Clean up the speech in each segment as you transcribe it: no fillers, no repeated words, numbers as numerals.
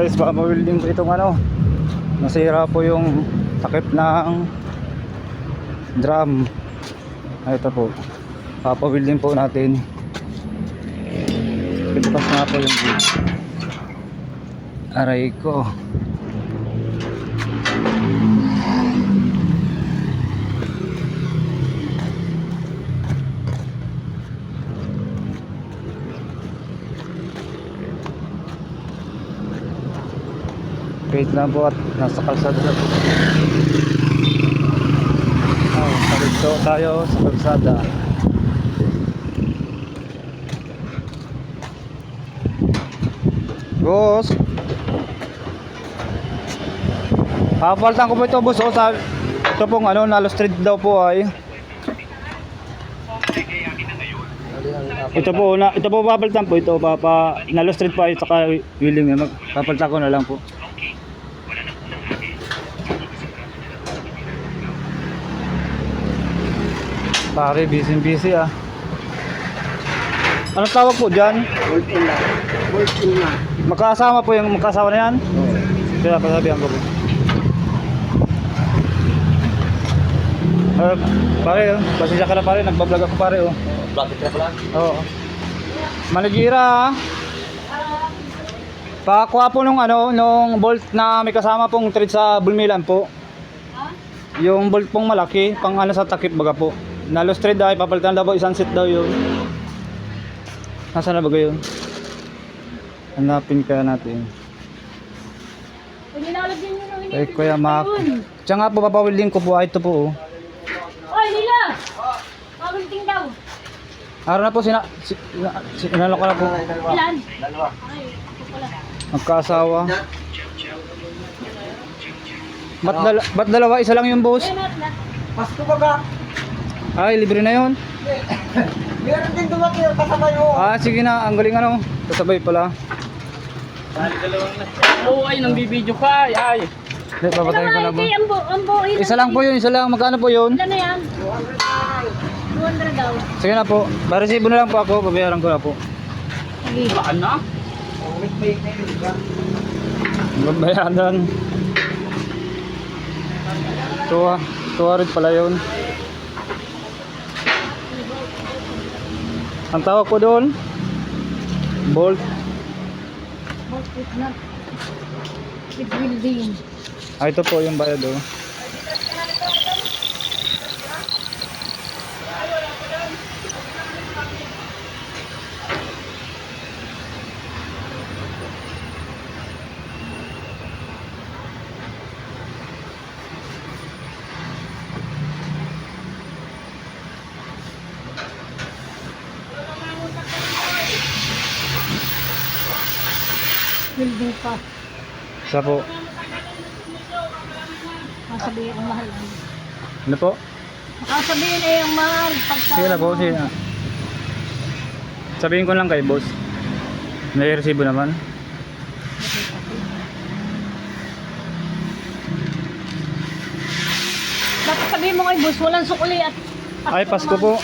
guys, papawilding ko itong ano, nasira po yung takip ng drum. Ito po, papawilding po natin. Pitas nga po yung aray ko. Wait lang po at nasa kalsada na po. Palito tayo sa kalsada. Boss, papalitan ko po ito, boss. Ito pong ano, Nalo Street daw po ay. Ito po papalitan po ito, Nalo Street po ay saka wheeling. Papalitan ko na lang po. Pare, busy ah. Ano tawag po dyan? Bolt-in na. Magkasama po yung magkasama na yan? Oo. Kaya pasabihan ko po. Pare, pasensya ka na pare, nagbablog ako pare oh. Bakit ka pala? Oo. Managira. Pakuha po nung ano, nung bolt na may kasama pong thread sa bulmilan po. Yung bolt pong malaki, pang ano sa takip baga po. Nalo thread ay papalitan daw po, isang set daw yun. Nasaan na baga yun? Hanapin kaya natin. Ay Kuya Mac. Siya nga po, papawilding ko po. Ito po oh. Oy, Lila! Pawilding daw. Araw na po, sinalo ko na po. Ilan? Dalawa. Ay, ito pala. Magkaasawa. Ba't dalawa? Isa lang yung boss? Ay, not. Pasko ba ka? Ay, libre na yun. Meron din dumaki yung kasabay mo. Sige na, ang galing ano. Kasabay pala. Oo, ay, nang bibidyo ka, ay. Hindi, papatayin ko na po. Isa lang po yun, isa lang. Magkano po yun? Ilan na yan? 200 daw. Sige na po. Baresibo na lang po ako. Babayaran ko na po. Sige. Baan na? Babayaran. Tuwa rin pala yun. Ang tawag ko doon, bolt. Bolt with nut. With welding. Ito po yung bayad oh. Welding pa. Isa po. Makasabihin ang mahal. Ano po? Makasabihin ay ang mahal. Pagka Sige na po, sige na. Sabihin ko lang kay boss. May resibo naman. Dapat sabihin mo kay boss, walang sukuli at Ay, Pasko po.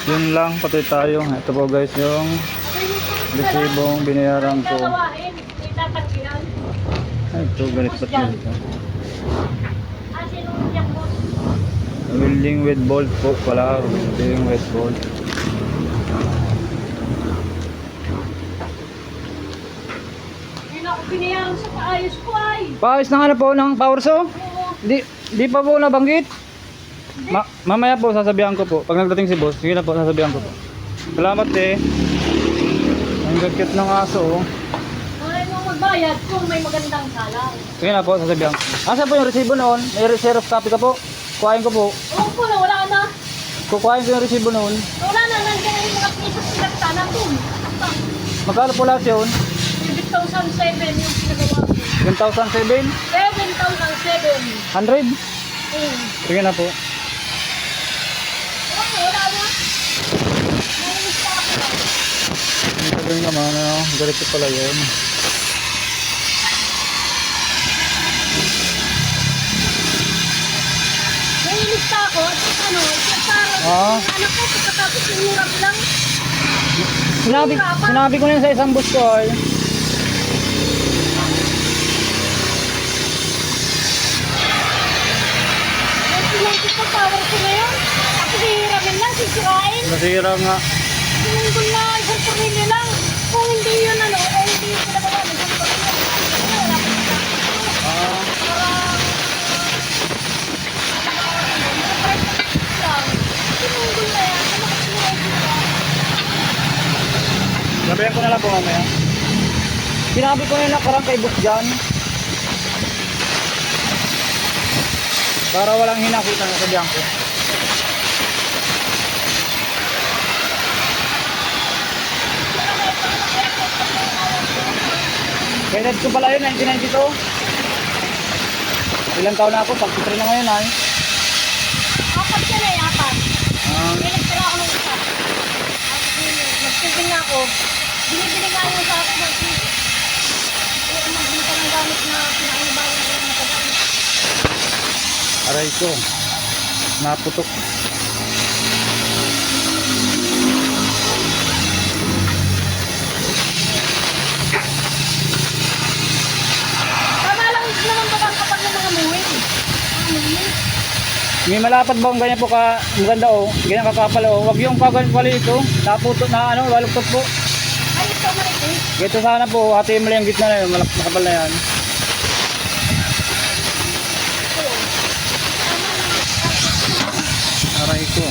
Yun lang, patuloy tayo. Ito po guys, yung resibong binayaran ko. gawain. Itatanggihan. Ay, ito, ganit ba't yun ito? Sinong yung boss? Welding with bolt po pala. Welding with bolt. Yun ako pinayaran sa paayos ko ay. Paayos na nga na po ng power saw. Oo. Di pa po nabanggit. Mamaya po sasabihan ko po. Pag nagdating si boss, sige na po sasabihan ko po. Salamat eh. Ang gagkit ng aso oh. Malay mo magbayad kung may magandang salang. Sige na po sasabihan ko. Asa po yung resibo noon? May reserve copy ka po? Kuhain ko po. Oo po na, wala na. Kukuhain ko yung resibo noon. Wala na, nandiyan na yung mga pisos pinagtanan doon. Magkano po lahat yun? 7,007 yung pinagawa ko. 1,007? 7,007. 100? Sige na po. Wala na. Nainis pa ako. Ang sabihin naman, ano, ganito pala yun. Nainis pa ako at ano, parang anak ko, pagkatapos yung hirap lang. Sinabi ko na yun sa isang bus ko ay. sirain. Nasira nga. Sinunggol na isang tornilyo lang. Kung hindi yun ano, kung hindi yun pinagawa ng isang tornilyo. Wala pa sa sinunggol na yan. Ano kasi sirain sila? Sabihan ko na lang po mamaya. Sinabi ko na yung nakarang kay boss dyan. Para walang hinakita na sabihan ko. Kailan ko pala yun, 1992. Ilang taon na ako, 43 na ngayon ay. Apat yan eh, apat. Ah, May nagtira ako ng isa. Nagtigil na ako. Binibili nga yung sa akin ng isa. Kaya magbili ka ng gamit na pinakaibayan ko yung matagamit. aray ko. Naputok. Tama lang naman ba kapag ng mga muwin? Mga muwin? May malapad ba ang ganyan po ka maganda oh. Ganyan kakapal oh. Wag yung kaganyan pala ito. Naputok na ano, waluktot po. Ay, ito malaki. Ito sana po, hatiin mo lang yung gitna na yun, makapal na yan. Aray ko.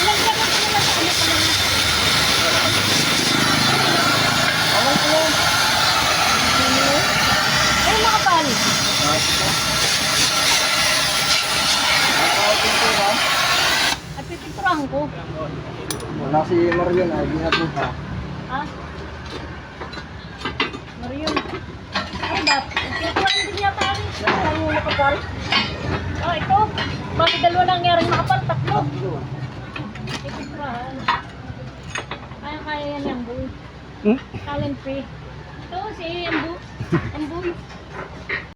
Ilang gamit ko naman sa ano pa naman. Ay, makapal. At pipinturahan ko. Wala si Marion ay binabuta. Ha? Marion. Ay, dapat. Pinaturahan din yata rin. Ay, yung nakapal. Oh, ito. Bakit dalawa nangyaring makapal? Tatlo. Pipinturahan. Kaya yan yung buo. Hmm? Talent free. Ito si Ambu. Ambu.